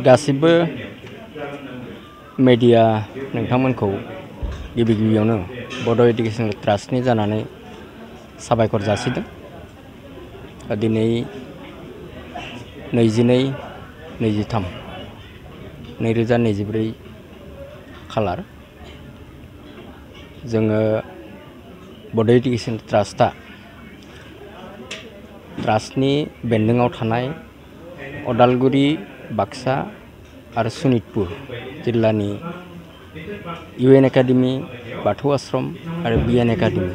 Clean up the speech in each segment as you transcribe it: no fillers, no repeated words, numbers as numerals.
गासिबो मीडिया नोंथांमोनखौ गिबि गिबियावनो बड' एडुकेशन ट्रास्टनि जानानै साबायखर जासिदों। दिनै 22/23/2024 खालार जोङो बड' एडुकेशन ट्रास्टनि बेन्दोङाव थानाय अदालगुरि, बाक्सा आरो सनितपुर जिल्लानि UN एकाडेमी, बाथौ आश्रम आरो BN एकाडेमी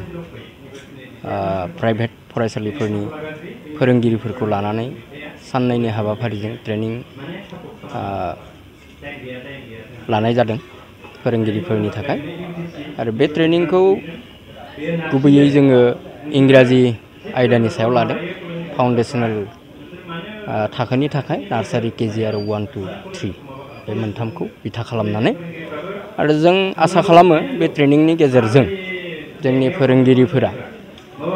प्राइभेट फरायसालिफोरनि फोरोंगिरिफोरखौ लानानै साननैनि हाबाफारिजों ट्रेनिं लानाय जादों फोरोंगिरिफोरनि थाखाय। आरो बे ट्रेनिंखौ गुबैयै जोङो इंराजि आयदानि सायाव लादों। फाउन्डेशनेल थाखोनि थाखाय नार्सारि, केजि आरो 1 2 3 बे मोनथामखौ बिथा खालामनानै आरो जों आसा खालामो बे ट्रेनिंनि गेजेरजों जोंनि फोरोंगिरिफोरा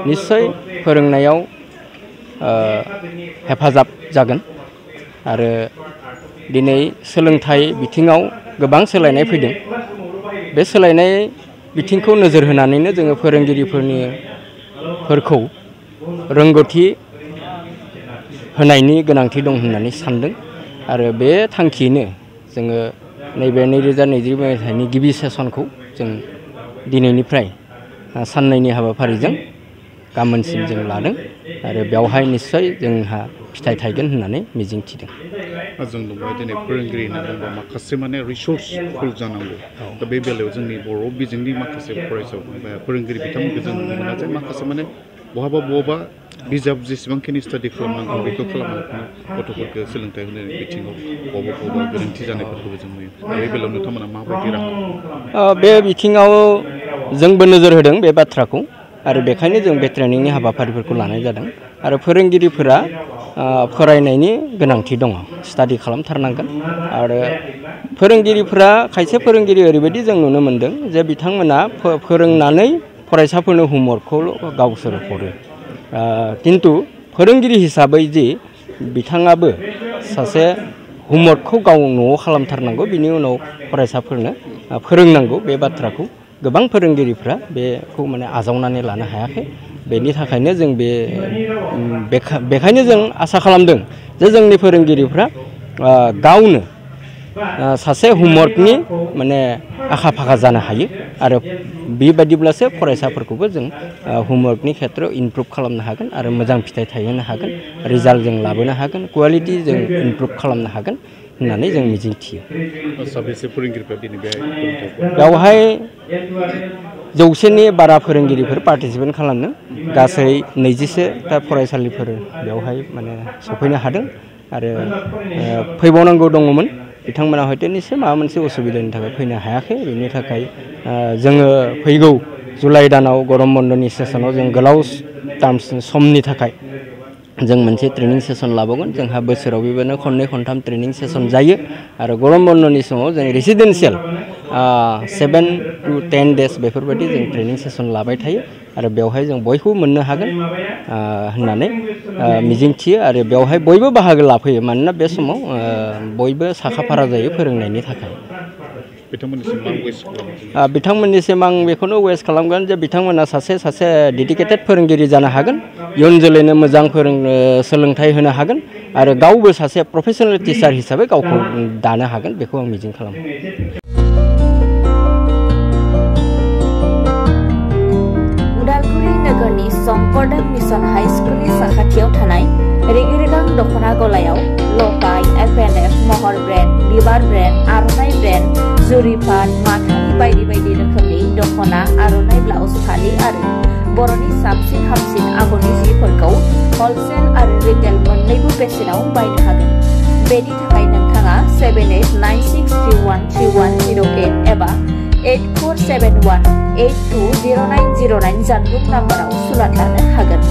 निश्चय फोरोंनायाव हेफाजाब जागोन। आरो दिनै सोलोंथाइ बिथिङाव गोबां सोलायनाय फैदों। बे सोलायनाय बिथिंखौ नोजोर होनानैनो जोङो फोरोंगिरिफोरखौ रोंगौथि होनायनि गोनांथि दं होननानै सानदों। आरो बे थांखियैनो जोङो नैबे 2024 मायथाइनि गिबि सेसनखौ जों दिनैनिफ्राय साननैनि हाबाफारिजों गाबोनसिम जों लादों। आरो बेवहाय निश्चय जोंहा फिथाइ थायगोन होननानै मिजिंथिदों। जों बुंबाय दिनै फोरोंगिरि होनना बुंबा माखासे माने रिसोर्सफुल जानांगौ। दा बे बेलायाव जोंनि बर' बिजोंनि माखासे फरायसा फोरोंगिरि बिथांमोनखौ जों नुनो मोना जे माखासे माने बहाबा बिजाब जेसेबांखिनि स्टाडि खालामनांगौ बेखौ खालामनानै गथ'फोरखौ सोलोंथाइ होनाय बिथिङाव बहाबा गोरोन्थि जानायफोरखौबो जों नुयो। बे बेलायाव नोंथांमोना माबायदि राहा? बे बिथिङाव जोंबो नोजोर होदों बे बाथ्राखौ। आरो बेखायनो जों बे ट्रेनिंनि हाबाफारिफोरखौ लानाय जादों। आरो फोरोंगिरिफोरा फरायनायनि गोनांथि दङ, स्टाडि खालामथारनांगोन। आरो फोरोंगिरिफोरा खायसे फोरोंगिरि ओरैबायदि जों नुनो मोनदों जे बिथांमोना फोरोंनानै फरायसाफोरनो होमवर्कखौ गावसोर हरो। किन्तु फोरोंगिरि हिसाबै जि बिथाङाबो सासे होमवर्कखौ गाव न'आव खालामथारनांगौ, बिनि उनाव फरायसाफोरनो फोरोंनांगौ, बे बाथ्राखौ गोबां फोरोंगिरिफ्रा बेखौ माने आजावनानै लानो हायाखै। बेनि थाखायनो जों बेखायनो जों आसा खालामदों जे जोंनि फोरोंगिरिफ्रा गावनो सासे होमवर्कनि माने आखा फाखा जानो हायो। आरो बेबायदिब्लासो फरायसाफोरखौबो जों होमवर्कनि खेथ्रआव इमप्रुभ खालामनो हागोन आरो मोजां फिथाइ थायहोनो हागोन, रिजाल्ट जों लाबोनो हागोन, कुवालिटि जों इमप्रुभ खालामनो हागोन होननानै जों मिजिंथियो। बेवहाय 100नि बारा फोरोंगिरिफोर पार्टिसिपेट खालामदों। गासै 21टा फरायसालिफोर बेवहाय माने सफैनो हादों। आरो फैबावनांगौ दङमोन, बिथांमोना हयथ' निश्चय माबा मोनसे उसुबिदानि थाखाय फैनो हायाखै। बेनि थाखाय जोङो फैगौ जुलाइ दानाव गरम बन्दनि सेसनाव जों गोलाव समनि थाखाय जों मोनसे ट्रेनिं सेसन लाबावगोन। जोंहा बोसोराव बेबायदिनो खननै खनथाम ट्रेनिं सेसन जायो। आरो गरम बन्दनि समाव जों रेसिडेन्सियेल 7 to 10 days बेफोरबायदि जों ट्रेनिं सेसन लाबाय थायो। आरो बेवहाय जों बयखौबो मोननो हागोन होननानै मिजिंथियो। आरो बेवहाय बयबो बाहागो लाफैयो, मानोना बे समाव बयबो साखाफारा जायो फोरोंनायनि थाखाय। बिथांमोननिसिम आं बेखौनो वेस्ट खालामगोन जे बिथांमोना सासे डेडिकेटेड फोरोंगिरि जानो हागोन, इयुन जोलैनो मोजां सोलोंथाइ होनो हागोन आरो गावबो सासे प्रफेसनेल टिचार हिसाबै गावखौ दानो हागोन, बेखौ आं मिजिं खालामो। उदालगुरि नोगोरनि शंकरदेव मिशन हाई स्कुलनि साखाथियाव थानाय रिगिरिगां दख'ना गलायाव लफाय, FNF, महर ब्रेन्ड, बिबार ब्रेन्ड, आर'नाइ ब्रेन्ड, जुरिफान, माथानि बायदि बायदि रोखोमनि दख'ना, आर'नाइ ब्लाउस, फालि आरो बर'नि साबसिन हामसिन आगरनि जिफोरखौ हलसेल आरो रिटेल मोन्नैबो बेसेनाव बायनो हागोन। बेनि थाखाय नोंथाङा 7896313108 एबा 8471820909 जानबुं नाम्बाराव सुलाद लानो हागोन।